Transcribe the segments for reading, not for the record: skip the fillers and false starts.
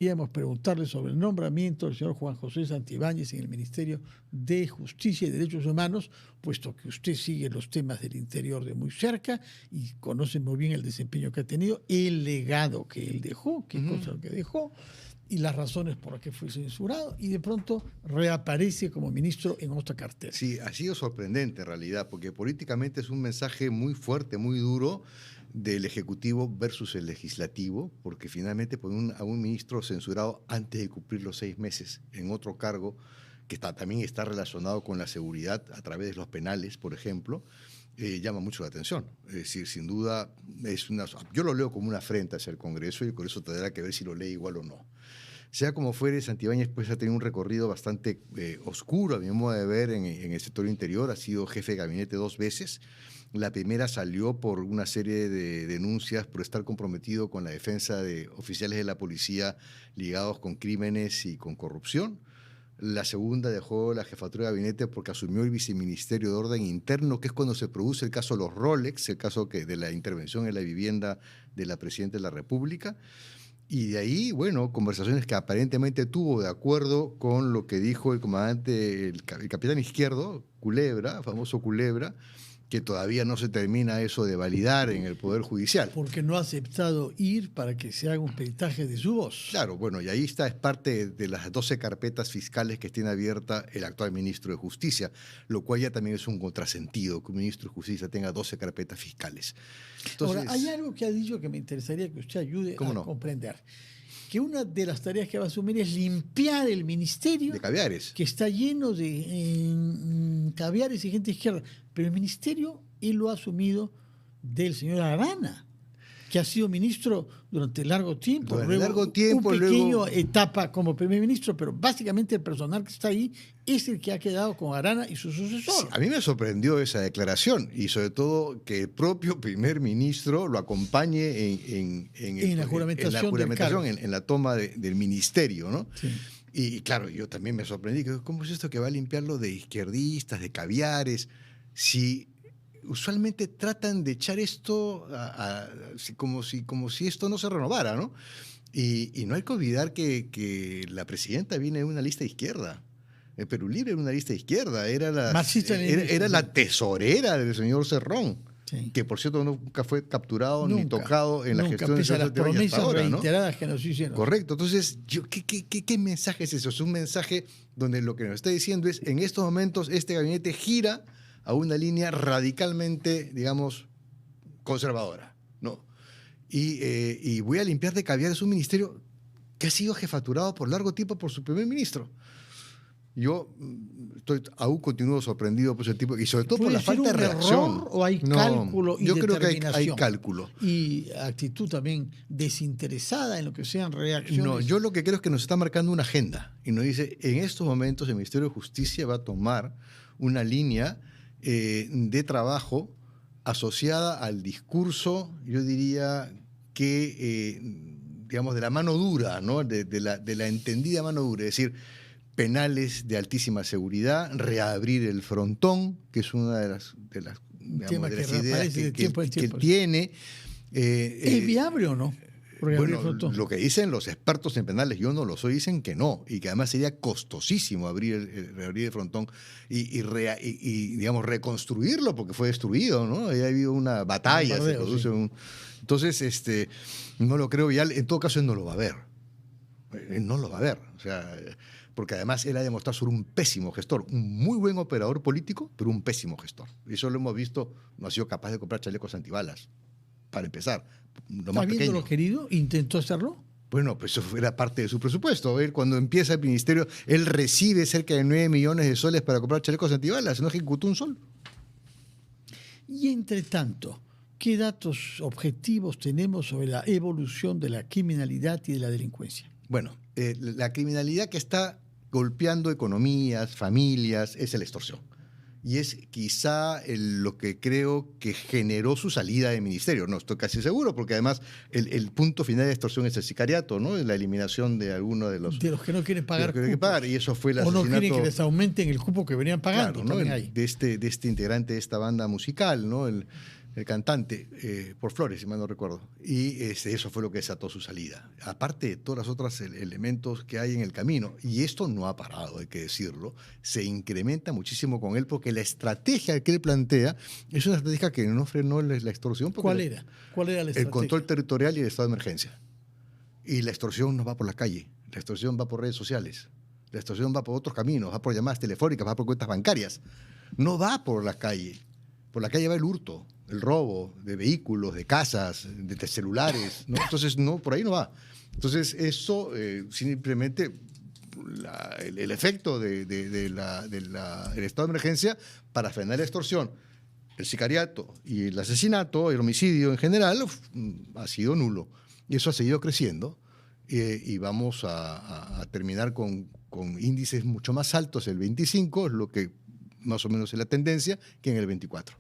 Queríamos preguntarle sobre el nombramiento del señor Juan José Santibáñez en el Ministerio de Justicia y Derechos Humanos, puesto que usted sigue los temas del interior de muy cerca y conoce muy bien el desempeño que ha tenido, el legado que él dejó, qué cosa que dejó, y las razones por las que fue censurado, y de pronto reaparece como ministro en otra cartera. Sí, ha sido sorprendente en realidad, porque políticamente es un mensaje muy fuerte, muy duro, del Ejecutivo versus el Legislativo, porque finalmente ponen a un ministro censurado antes de cumplir los 6 meses en otro cargo que también está relacionado con la seguridad a través de los penales, por ejemplo, llama mucho la atención. Es decir, sin duda, yo lo leo como una afrenta hacia el Congreso y por eso tendrá que ver si lo lee igual o no. Sea como fuere, Santibáñez pues, ha tenido un recorrido bastante oscuro, a mi modo de ver, en el sector interior. Ha sido jefe de gabinete 2 veces. La primera salió por una serie de denuncias por estar comprometido con la defensa de oficiales de la policía ligados con crímenes y con corrupción. La segunda dejó la jefatura de gabinete porque asumió el viceministerio de Orden Interno, que es cuando se produce el caso de los Rolex, el caso de la intervención en la vivienda de la Presidenta de la República. Y de ahí, bueno, conversaciones que aparentemente tuvo de acuerdo con lo que dijo el comandante, el capitán Izquierdo, Culebra, famoso Culebra, que todavía no se termina eso de validar en el Poder Judicial. Porque no ha aceptado ir para que se haga un peritaje de su voz. Claro, bueno, y ahí es parte de las 12 carpetas fiscales que tiene abierta el actual ministro de Justicia, lo cual ya también es un contrasentido, que un ministro de Justicia tenga 12 carpetas fiscales. Entonces, ahora, hay algo que ha dicho que me interesaría que usted ayude a comprender. Que una de las tareas que va a asumir es limpiar el ministerio de caviares, que está lleno de caviares y gente izquierda. Pero el ministerio él lo ha asumido del señor Arana, que ha sido ministro durante largo tiempo. Un pequeño etapa como primer ministro, pero básicamente el personal que está ahí es el que ha quedado con Arana y su sucesor. Sí, a mí me sorprendió esa declaración y sobre todo que el propio primer ministro lo acompañe en la juramentación, en la toma del ministerio, ¿no? Sí. Y claro, yo también me sorprendí. ¿Cómo es esto que va a limpiarlo de izquierdistas, de caviares? Si usualmente tratan de echar esto como si esto no se renovara, ¿no? Y no hay que olvidar que la presidenta viene de una lista de izquierda. El Perú Libre era una lista de izquierda, era la tesorera del señor Cerrón, sí, que por cierto nunca fue capturado ni tocado en la gestión de las promesas ahora, reiteradas, ¿no?, que nos hicieron. Correcto. Entonces, ¿qué mensaje es eso? Es un mensaje donde lo que nos está diciendo es, en estos momentos este gabinete gira a una línea radicalmente, digamos, conservadora, ¿no? Y voy a limpiar de caviares un ministerio que ha sido jefaturado por largo tiempo por su primer ministro. Yo aún continúo sorprendido por ese tipo, y sobre todo por la falta de reacción. ¿O hay cálculo y determinación? Yo creo que hay cálculo. Y actitud también desinteresada en lo que sean reacciones. No, yo lo que creo es que nos está marcando una agenda y nos dice, en estos momentos el Ministerio de Justicia va a tomar una línea de trabajo asociada al discurso, yo diría que, digamos, de la mano dura, ¿no? de la entendida mano dura, es decir, penales de altísima seguridad, reabrir el frontón, que es una de las ideas que tiene. ¿Es viable o no? Bueno, lo que dicen los expertos en penales, yo no lo soy, dicen que no, y que además sería costosísimo reabrir el frontón y digamos, reconstruirlo, porque fue destruido, ¿no? Ahí ha habido una batalla, se produce entonces, no lo creo viable. En todo caso, él no lo va a ver. Él no lo va a ver, o sea, porque además él ha demostrado ser un pésimo gestor, un muy buen operador político, pero un pésimo gestor. Y eso lo hemos visto, no ha sido capaz de comprar chalecos antibalas, para empezar. Habiéndolo querido, ¿intentó hacerlo? Bueno, pues eso era parte de su presupuesto. Él, cuando empieza el ministerio, él recibe cerca de 9 millones de soles para comprar chalecos antibalas, no ejecutó un sol. Y entre tanto, ¿qué datos objetivos tenemos sobre la evolución de la criminalidad y de la delincuencia? Bueno, la criminalidad que está golpeando economías, familias, es la extorsión. Y es quizá lo que creo que generó su salida del ministerio. No estoy casi seguro, porque además el punto final de extorsión es el sicariato, ¿no? La eliminación de algunos de los que no quieren pagar. Y eso fue el asesinato. O no quieren que les aumenten el cupo que venían pagando. Claro, ¿no? De este integrante de esta banda musical, ¿no? el cantante, por Flores, si mal no recuerdo. Y eso fue lo que desató su salida. Aparte de todos los otros elementos que hay en el camino, y esto no ha parado, hay que decirlo, se incrementa muchísimo con él porque la estrategia que él plantea es una estrategia que no frenó la extorsión. ¿Cuál era? ¿Cuál era la estrategia? El control territorial y el estado de emergencia. Y la extorsión no va por la calle, la extorsión va por redes sociales, la extorsión va por otros caminos, va por llamadas telefónicas, va por cuentas bancarias. No va por la calle. Por la calle va el hurto, el robo de vehículos, de casas, de celulares, ¿no? Entonces, no, por ahí no va. Entonces, eso simplemente el efecto del estado de emergencia para frenar la extorsión, el sicariato y el asesinato, el homicidio en general, ha sido nulo. Y eso ha seguido creciendo y vamos a terminar con índices mucho más altos el 25, es lo que más o menos es la tendencia, que en el 24.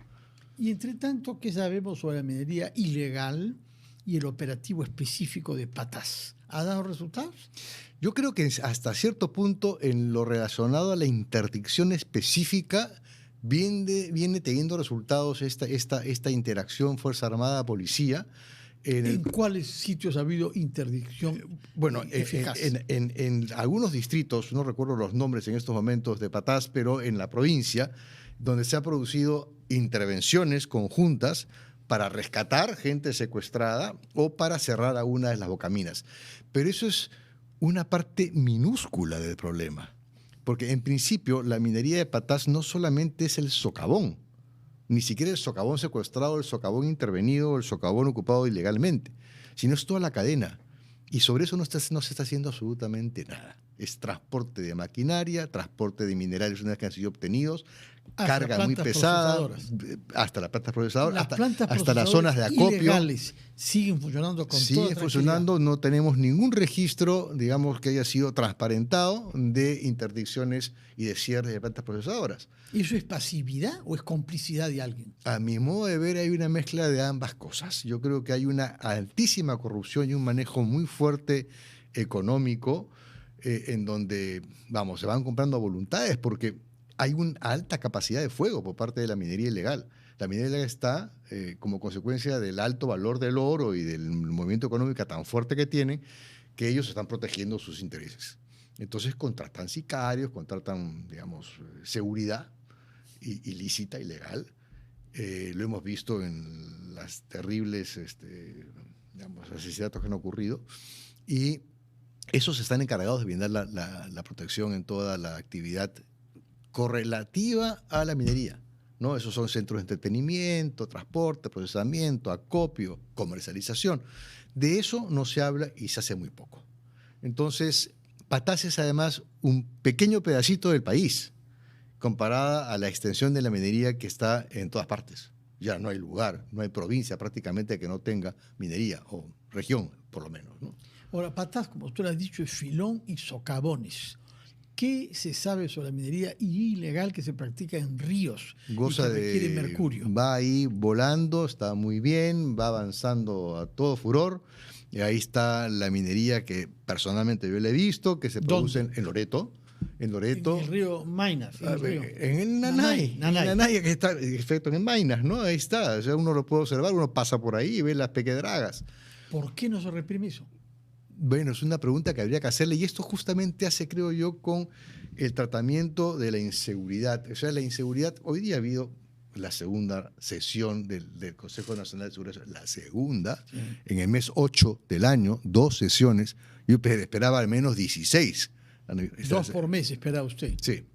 Y entre tanto, ¿qué sabemos sobre la minería ilegal y el operativo específico de Patás? ¿Ha dado resultados? Yo creo que hasta cierto punto en lo relacionado a la interdicción específica viene teniendo resultados esta interacción Fuerza Armada-Policía. ¿En cuáles sitios ha habido interdicción eficaz? En algunos distritos, no recuerdo los nombres en estos momentos de Patás, pero en la provincia, donde se han producido intervenciones conjuntas para rescatar gente secuestrada o para cerrar a una de las bocaminas. Pero eso es una parte minúscula del problema, porque en principio la minería de Patás no solamente es el socavón, ni siquiera el socavón secuestrado, el socavón intervenido, el socavón ocupado ilegalmente, sino es toda la cadena. Y sobre eso no se está haciendo absolutamente nada. Es transporte de maquinaria, transporte de minerales una vez que han sido obtenidos, carga muy pesada, hasta las plantas procesadoras, hasta las zonas de acopio. Ilegales siguen funcionando con siguen funcionando, no tenemos ningún registro, digamos, que haya sido transparentado de interdicciones y de cierres de plantas procesadoras. ¿Eso es pasividad o es complicidad de alguien? A mi modo de ver, hay una mezcla de ambas cosas. Yo creo que hay una altísima corrupción y un manejo muy fuerte económico en donde, se van comprando voluntades porque hay una alta capacidad de fuego por parte de la minería ilegal. La minería ilegal está, como consecuencia del alto valor del oro y del movimiento económico tan fuerte que tienen, que ellos están protegiendo sus intereses. Entonces contratan sicarios, contratan, digamos, seguridad ilícita, ilegal. Lo hemos visto en las terribles asesinatos que han ocurrido. Y esos están encargados de brindar la protección en toda la actividad correlativa a la minería, ¿no? Esos son centros de entretenimiento, transporte, procesamiento, acopio, comercialización. De eso no se habla y se hace muy poco. Entonces, Patás es además un pequeño pedacito del país comparada a la extensión de la minería que está en todas partes. Ya no hay lugar, no hay provincia prácticamente que no tenga minería, o región por lo menos, ¿no? Ahora, Patás, como usted lo ha dicho, es filón y socavones. ¿Qué se sabe sobre la minería ilegal que se practica en ríos y que requiere mercurio? Va ahí volando, está muy bien, va avanzando a todo furor. Y ahí está la minería que personalmente yo le he visto, que se produce en Loreto. En Loreto. En el río Maynas. En el Nanay. Nanay, que está efecto en Maynas, ¿no? Ahí está. O sea, uno lo puede observar, uno pasa por ahí y ve las pequedragas. ¿Por qué no se reprime eso? Bueno, es una pregunta que habría que hacerle y esto justamente hace, creo yo, con el tratamiento de la inseguridad. O sea, la inseguridad, hoy día ha habido la segunda sesión del Consejo Nacional de Seguridad, la segunda, sí, en el mes 8 del año, 2 sesiones, yo esperaba al menos 16. 2 por mes esperaba usted. Sí.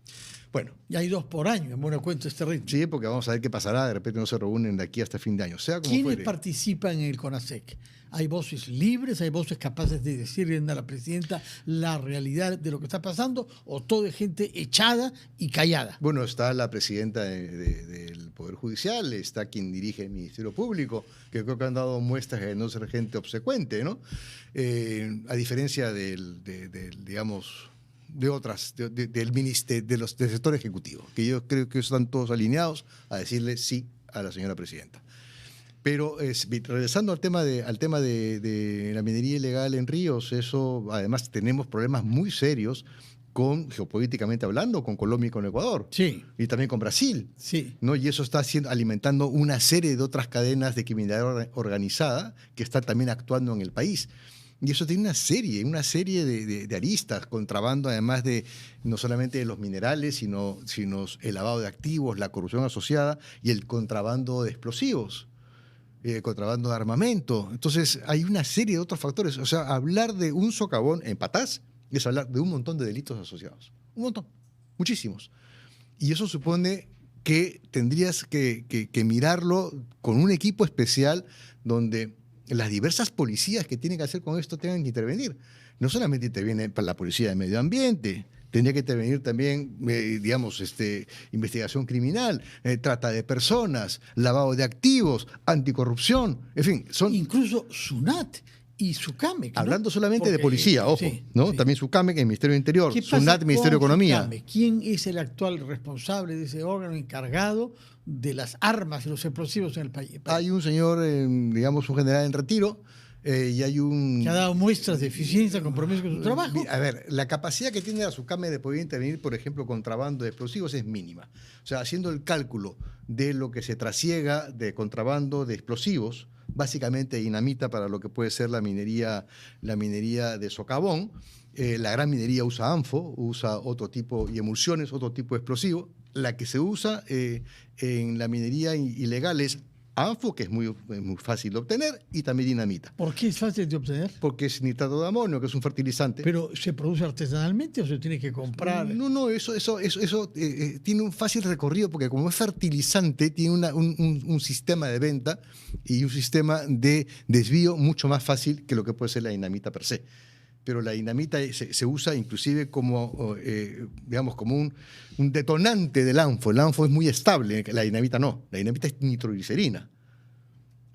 Bueno. Y hay 2 por año, en buena cuenta este ritmo. Sí, porque vamos a ver qué pasará, de repente no se reúnen de aquí hasta fin de año. Sea como ¿Quiénes fuere. participan en el CONASEC? ¿Hay voces libres, hay voces capaces de decirle a la presidenta la realidad de lo que está pasando, o todo es gente echada y callada? Bueno, está la presidenta del Poder Judicial, está quien dirige el Ministerio Público, que creo que han dado muestras de no ser gente obsecuente, ¿no? A diferencia del sector ejecutivo, que yo creo que están todos alineados a decirle sí a la señora presidenta. Pero regresando al tema de la minería ilegal en ríos, eso además tenemos problemas muy serios geopolíticamente hablando, con Colombia y con Ecuador. Sí. Y también con Brasil. Sí. ¿No? Y eso está alimentando una serie de otras cadenas de criminalidad organizada que están también actuando en el país. Y eso tiene una serie de aristas, contrabando además de no solamente de los minerales, sino el lavado de activos, la corrupción asociada y el contrabando de explosivos, el contrabando de armamento. Entonces hay una serie de otros factores. O sea, hablar de un socavón en Patás es hablar de un montón de delitos asociados. Un montón, muchísimos. Y eso supone que tendrías que mirarlo con un equipo especial donde las diversas policías que tienen que hacer con esto tengan que intervenir. No solamente interviene la policía de medio ambiente, tendría que intervenir también, investigación criminal, trata de personas, lavado de activos, anticorrupción, en fin. Incluso SUNAT y SUCAME. Hablando solamente de policía, ojo, sí, ¿no? Sí. También SUCAME, que es el Ministerio del Interior, SUNAT, Ministerio de Economía. SUCAME? ¿Quién es el actual responsable de ese órgano encargado de las armas y los explosivos en el país? Hay un señor, un general en retiro, y hay un... que ha dado muestras de eficiencia, compromiso con su trabajo. A ver, la capacidad que tiene la SUCAME de poder intervenir, por ejemplo, contrabando de explosivos es mínima. O sea, haciendo el cálculo de lo que se trasiega de contrabando de explosivos, básicamente dinamita para lo que puede ser la minería de socavón. La gran minería usa ANFO, usa otro tipo, y emulsiones, otro tipo de explosivo. La que se usa en la minería ilegal es ANFO, que es muy fácil de obtener, y también dinamita. ¿Por qué es fácil de obtener? Porque es nitrato de amonio, que es un fertilizante. ¿Pero se produce artesanalmente o se tiene que comprar? No, eso tiene un fácil recorrido, porque como es fertilizante, tiene un sistema de venta y un sistema de desvío mucho más fácil que lo que puede ser la dinamita per se. Pero la dinamita se usa inclusive como, como un detonante del ANFO. El ANFO es muy estable, la dinamita no. La dinamita es nitroglicerina.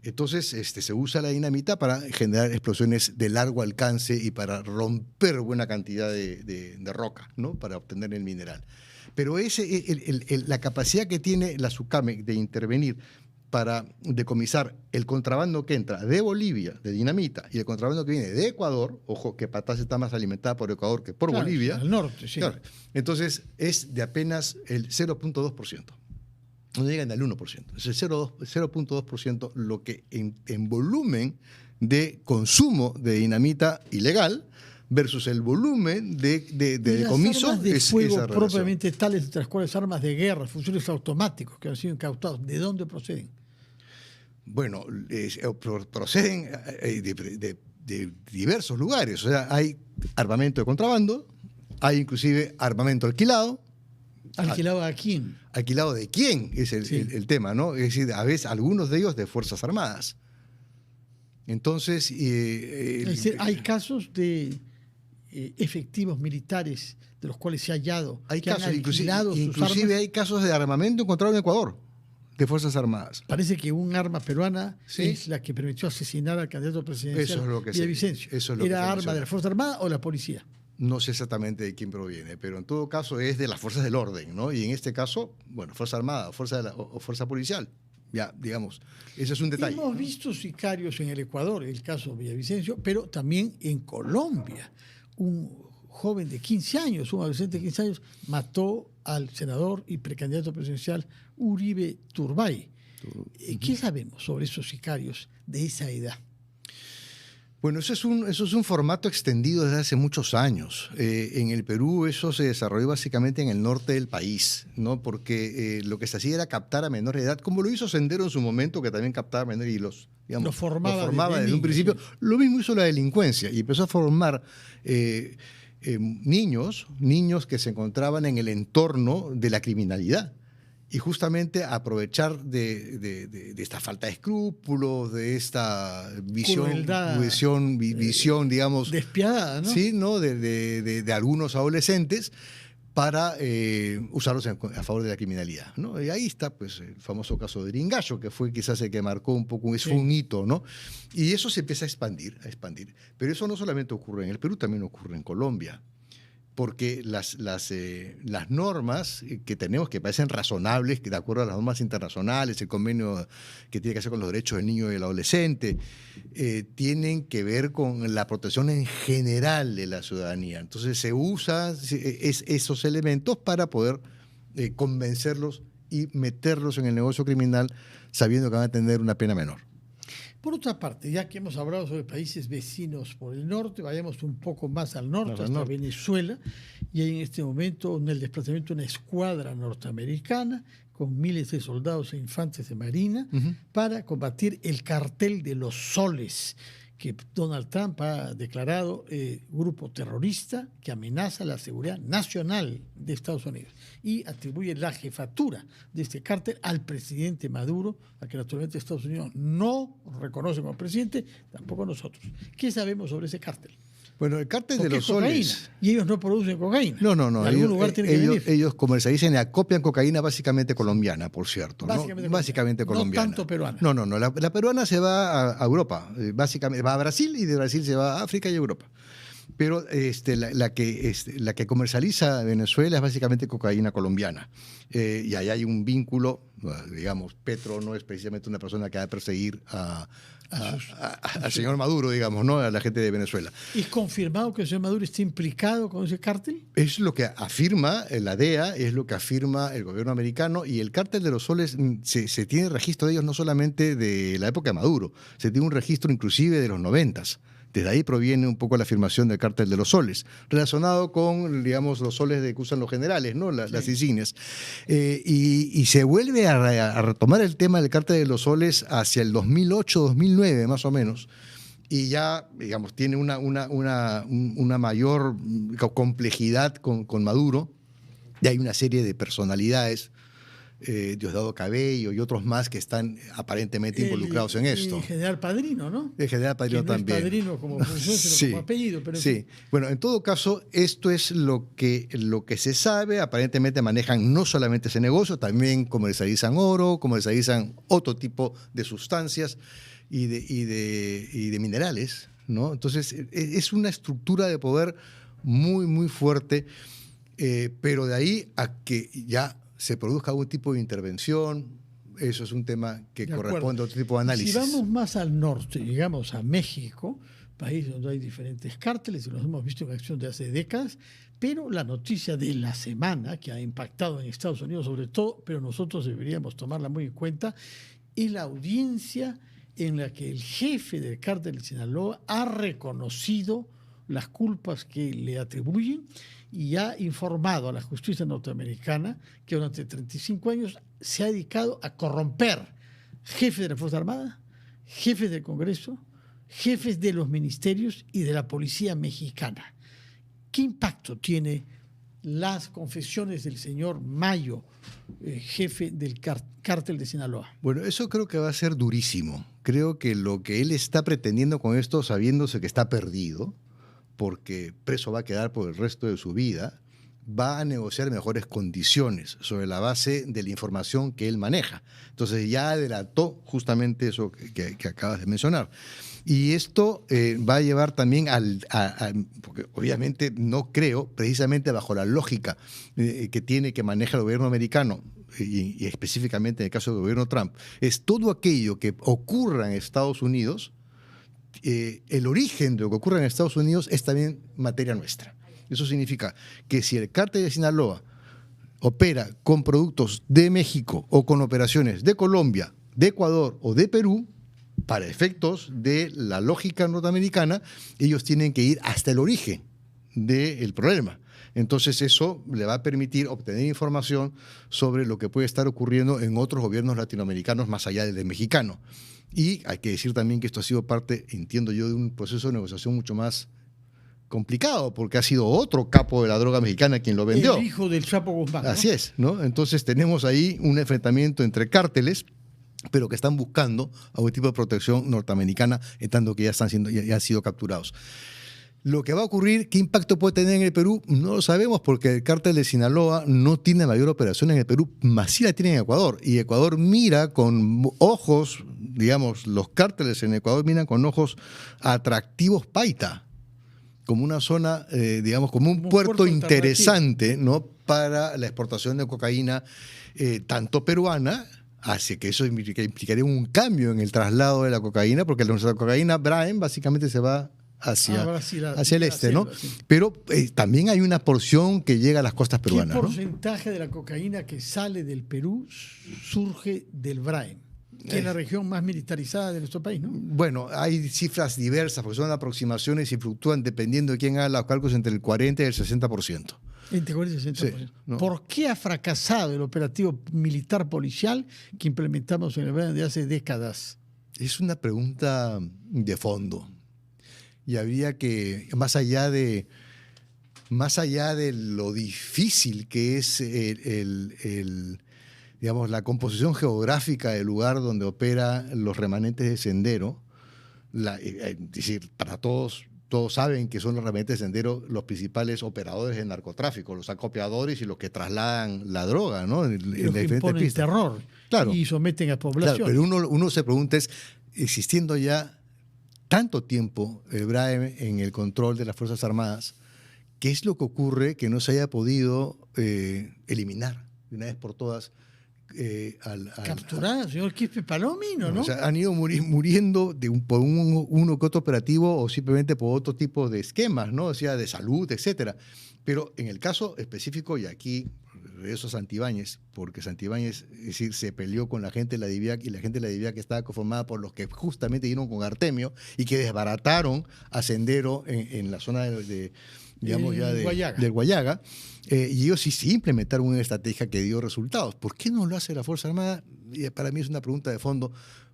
Entonces se usa la dinamita para generar explosiones de largo alcance y para romper buena cantidad de roca, ¿no? Para obtener el mineral. Pero la capacidad que tiene la SUCAME de intervenir para decomisar el contrabando que entra de Bolivia, de dinamita, y el contrabando que viene de Ecuador, ojo que Patás está más alimentada por Ecuador que por Bolivia. Al norte, sí. Claro, entonces es de apenas el 0.2%. No llegan al 1%. Es el 0.2% lo que en volumen de consumo de dinamita ilegal versus el volumen de decomiso. Las armas de fuego esa propiamente tales, entre las cuales armas de guerra, fusiles automáticos que han sido incautados, ¿de dónde proceden? Bueno, proceden de diversos lugares. O sea, hay armamento de contrabando, hay inclusive armamento alquilado. ¿Alquilado a quién? ¿Alquilado de quién? Es el tema, ¿no? Es decir, a veces algunos de ellos de Fuerzas Armadas. Entonces... es decir, hay casos de efectivos militares de los cuales se ha hallado. Hay que casos, han alquilado sus inclusive armas. hay casos de armamento encontrado en Ecuador, de Fuerzas Armadas. Parece que un arma peruana ¿Sí? es la que permitió asesinar al candidato presidencial Eso es lo que Villavicencio. eso es lo que ¿Era se arma menciona. de la Fuerza Armada o la policía? No sé exactamente de quién proviene, pero en todo caso es de las fuerzas del orden, ¿no? Y en este caso, bueno, Fuerza Armada o Fuerza Policial. Ya, digamos, ese es un detalle. Hemos visto sicarios en el Ecuador, el caso Villavicencio, pero también en Colombia. Un joven de 15 años, un adolescente de 15 años, mató al senador y precandidato presidencial Uribe Turbay. ¿Qué sabemos sobre esos sicarios de esa edad? Bueno, eso es un formato extendido desde hace muchos años. En el Perú eso se desarrolló básicamente en el norte del país, ¿no? Porque lo que se hacía era captar a menores de edad, como lo hizo Sendero en su momento, que también captaba a menores y los formaba desde un principio. Sí. Lo mismo hizo la delincuencia y empezó a formar niños que se encontraban en el entorno de la criminalidad. Y justamente aprovechar de esta falta de escrúpulos, de esta visión, digamos... despiadada, ¿no? Sí, ¿no? De algunos adolescentes para usarlos a favor de la criminalidad, ¿no? Y ahí está pues, el famoso caso de Iringallo, que fue quizás el que marcó un poco, fue un hito, ¿no? Y eso se empieza a expandir. Pero eso no solamente ocurre en el Perú, también ocurre en Colombia. porque las normas que tenemos, que parecen razonables, que de acuerdo a las normas internacionales, el convenio que tiene que ver con los derechos del niño y del adolescente, tienen que ver con la protección en general de la ciudadanía. Entonces se usa esos elementos para poder convencerlos y meterlos en el negocio criminal sabiendo que van a tener una pena menor. Por otra parte, ya que hemos hablado sobre países vecinos por el norte, vayamos un poco más al norte, hasta Venezuela, y hay en este momento en el desplazamiento de una escuadra norteamericana con miles de soldados e infantes de marina para combatir el cartel de los soles, que Donald Trump ha declarado grupo terrorista que amenaza la seguridad nacional de Estados Unidos y atribuye la jefatura de este cártel al presidente Maduro, a que naturalmente Estados Unidos no reconoce como presidente, tampoco nosotros. ¿Qué sabemos sobre ese cártel? Bueno, el cártel de los soles. Y ellos no producen cocaína. No. En algún lugar tiene que venir. Ellos comercializan y acopian cocaína básicamente colombiana, por cierto. Básicamente colombiana. No tanto peruana. No. La peruana se va a Europa. Básicamente va a Brasil y de Brasil se va a África y Europa. Pero la que comercializa Venezuela es básicamente cocaína colombiana. Y ahí hay un vínculo, digamos, Petro no es precisamente una persona que va a perseguir al señor Maduro, digamos, ¿no? A la gente de Venezuela. ¿Es confirmado que el señor Maduro está implicado con ese cártel? Es lo que afirma la DEA, es lo que afirma el gobierno americano, y el cártel de los soles se tiene registro de ellos no solamente de la época de Maduro, se tiene un registro inclusive de los 90s. Desde ahí proviene un poco la afirmación del cártel de los soles, relacionado con, digamos, los soles que usan los generales, ¿no? Las insignias. Y se vuelve a retomar el tema del cártel de los soles hacia el 2008-2009, más o menos, y ya, digamos, tiene una mayor complejidad con Maduro, y hay una serie de personalidades, Diosdado Cabello y otros más que están aparentemente involucrados en esto. El general Padrino, ¿no? El general Padrino también. No es Padrino como función, sino como apellido. Pero sí. Bueno, en todo caso, esto es lo que se sabe. Aparentemente manejan no solamente ese negocio, también comercializan oro, comercializan otro tipo de sustancias y de minerales, ¿no? Entonces, es una estructura de poder muy, muy fuerte, pero de ahí a que ya se produzca algún tipo de intervención, eso es un tema que corresponde a otro tipo de análisis. Si vamos más al norte, llegamos a México, país donde hay diferentes cárteles, y los hemos visto en acción de hace décadas, pero la noticia de la semana, que ha impactado en Estados Unidos sobre todo, pero nosotros deberíamos tomarla muy en cuenta, es la audiencia en la que el jefe del cártel de Sinaloa ha reconocido las culpas que le atribuyen y ha informado a la justicia norteamericana que durante 35 años se ha dedicado a corromper jefes de la Fuerza Armada, jefes del Congreso, jefes de los ministerios y de la policía mexicana. ¿Qué impacto tiene las confesiones del señor Mayo, jefe del cártel de Sinaloa? Bueno, eso creo que va a ser durísimo. Creo que lo que él está pretendiendo con esto, sabiéndose que está perdido, porque preso va a quedar por el resto de su vida, va a negociar mejores condiciones sobre la base de la información que él maneja. Entonces ya adelantó justamente eso que acabas de mencionar. Y esto va a llevar también porque obviamente no creo, precisamente bajo la lógica que maneja el gobierno americano, y específicamente en el caso del gobierno Trump, es todo aquello que ocurra en Estados Unidos. El origen de lo que ocurre en Estados Unidos es también materia nuestra. Eso significa que si el cártel de Sinaloa opera con productos de México o con operaciones de Colombia, de Ecuador o de Perú, para efectos de la lógica norteamericana, ellos tienen que ir hasta el origen del problema. Entonces eso le va a permitir obtener información sobre lo que puede estar ocurriendo en otros gobiernos latinoamericanos más allá del mexicano. Y hay que decir también que esto ha sido parte, entiendo yo, de un proceso de negociación mucho más complicado, porque ha sido otro capo de la droga mexicana quien lo vendió. El hijo del Chapo Guzmán, ¿no? Así es, ¿no? Entonces tenemos ahí un enfrentamiento entre cárteles, pero que están buscando algún tipo de protección norteamericana, en tanto que ya han sido capturados. Lo que va a ocurrir, ¿qué impacto puede tener en el Perú? No lo sabemos, porque el cártel de Sinaloa no tiene mayor operación en el Perú, más sí la tiene en Ecuador. Y Ecuador mira con ojos, digamos, los cárteles en Ecuador miran con ojos atractivos paita, como una zona, digamos, como un puerto puerto interesante, ¿no?, para la exportación de cocaína, tanto peruana, hacia que eso implicaría un cambio en el traslado de la cocaína, porque la cocaína Braem básicamente se va hacia el este, ¿no? Sí. Pero también hay una porción que llega a las costas peruanas, ¿Qué ¿no? porcentaje de la cocaína que sale del Perú surge del Braem, que es la región más militarizada de nuestro país, ¿no? Bueno, hay cifras diversas, porque son aproximaciones y fluctúan dependiendo de quién haga los cálculos entre el 40 y el 60%. Entre 40 y 60%. Sí, ¿no? ¿Por qué ha fracasado el operativo militar policial que implementamos en el Braem de hace décadas? Es una pregunta de fondo. Y habría que, más allá de lo difícil que es digamos, la composición geográfica del lugar donde operan los remanentes de Sendero, es decir, para todos saben que son los remanentes de Sendero los principales operadores del narcotráfico, los acopiadores y los que trasladan la droga, ¿no? Los que imponen terror, claro, y someten a población. Claro, pero uno se pregunta, existiendo ya tanto tiempo el Braem en el control de las Fuerzas Armadas, ¿qué es lo que ocurre que no se haya podido eliminar de una vez por todas? Capturar al señor Quispe Palomino, ¿no? O sea, han ido muriendo por uno que otro operativo o simplemente por otro tipo de esquemas, ¿no? O sea, de salud, etcétera. Pero en el caso específico, y aquí regreso a Santibáñez, porque Santibáñez, es decir, se peleó con la gente de la DIVIAC, y la gente de la DIVIAC estaba conformada por los que justamente dieron con Artemio y que desbarataron a Sendero en la zona del Guayaga. Y ellos sí implementaron una estrategia que dio resultados. ¿Por qué no lo hace la Fuerza Armada? Y para mí es una pregunta de fondo,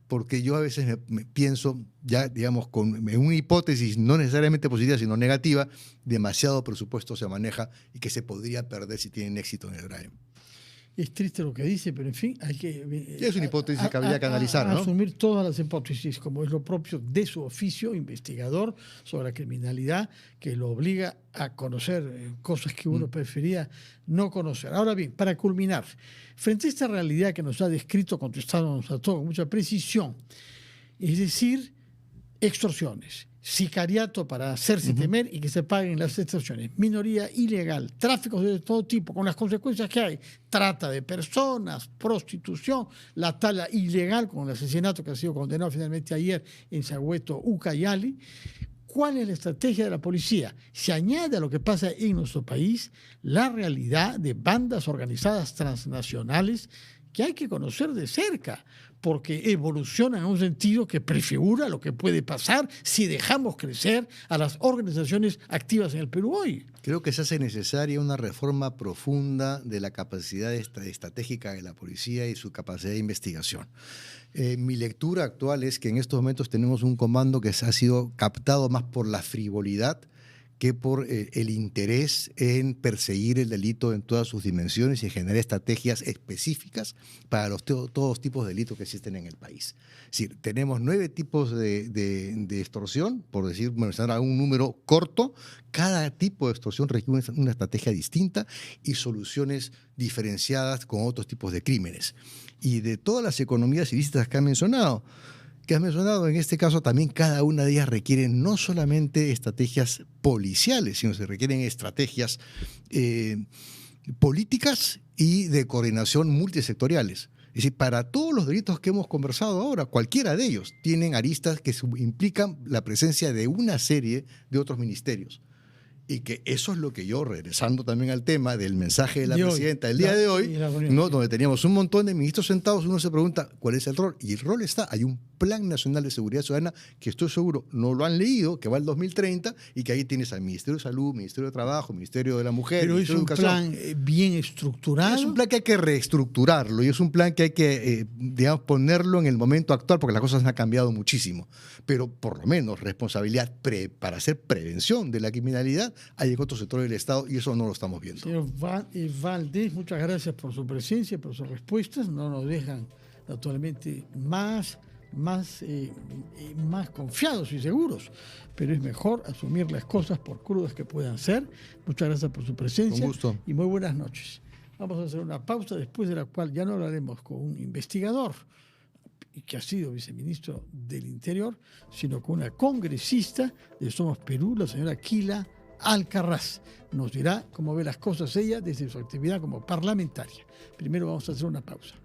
porque yo a veces me pienso, ya digamos, en una hipótesis no necesariamente positiva, sino negativa, demasiado presupuesto se maneja y que se podría perder si tienen éxito en el Braem. Es triste lo que dice, pero en fin, hay que... Es una hipótesis que habría que analizar, ¿no? Asumir todas las hipótesis, como es lo propio de su oficio investigador sobre la criminalidad, que lo obliga a conocer cosas que uno prefería no conocer. Ahora bien, para culminar, frente a esta realidad que nos ha descrito, contestándonos a todo con mucha precisión, es decir, extorsiones, sicariato para hacerse temer y que se paguen las extorsiones, minoría ilegal, tráficos de todo tipo, con las consecuencias que hay, trata de personas, prostitución, la tala ilegal con el asesinato que ha sido condenado finalmente ayer en Sagüeto, Ucayali. ¿Cuál es la estrategia de la policía? Se añade a lo que pasa en nuestro país la realidad de bandas organizadas transnacionales que hay que conocer de cerca, porque evolucionan en un sentido que prefigura lo que puede pasar si dejamos crecer a las organizaciones activas en el Perú hoy. Creo que se hace necesaria una reforma profunda de la capacidad estratégica de la policía y su capacidad de investigación. Mi lectura actual es que en estos momentos tenemos un comando que ha sido captado más por la frivolidad que por el interés en perseguir el delito en todas sus dimensiones y generar estrategias específicas para todos los tipos de delitos que existen en el país. Es decir, tenemos 9 tipos de extorsión, por decir, un número corto. Cada tipo de extorsión requiere una estrategia distinta y soluciones diferenciadas con otros tipos de crímenes. Y de todas las economías ilícitas que has mencionado, en este caso también cada una de ellas requiere no solamente estrategias policiales, sino se requieren estrategias políticas y de coordinación multisectoriales. Es decir, para todos los delitos que hemos conversado ahora, cualquiera de ellos tienen aristas que implican la presencia de una serie de otros ministerios. Y que eso es lo que yo, regresando también al tema del mensaje de la presidenta del día de hoy, ¿no?, donde teníamos un montón de ministros sentados, uno se pregunta cuál es el rol. Y el rol está, hay un Plan Nacional de Seguridad Ciudadana que estoy seguro no lo han leído, que va al 2030 y que ahí tienes al Ministerio de Salud, Ministerio de Trabajo, Ministerio de la Mujer, pero Ministerio es de un Educación. Plan bien estructurado. Es un plan que hay que reestructurarlo y es un plan que hay que, digamos, ponerlo en el momento actual porque las cosas han cambiado muchísimo. Pero por lo menos responsabilidad para hacer prevención de la criminalidad hay en otros sectores del Estado y eso no lo estamos viendo. Señor Valdés, muchas gracias por su presencia, por sus respuestas. No nos dejan naturalmente más confiados y seguros, pero es mejor asumir las cosas por crudas que puedan ser. Muchas gracias por su presencia. Con gusto. Y muy buenas noches. Vamos a hacer una pausa, después de la cual ya no hablaremos con un investigador y que ha sido viceministro del Interior, sino con una congresista de Somos Perú, la señora Kila Alcaraz. Nos dirá cómo ve las cosas ella desde su actividad como parlamentaria. Primero vamos a hacer una pausa.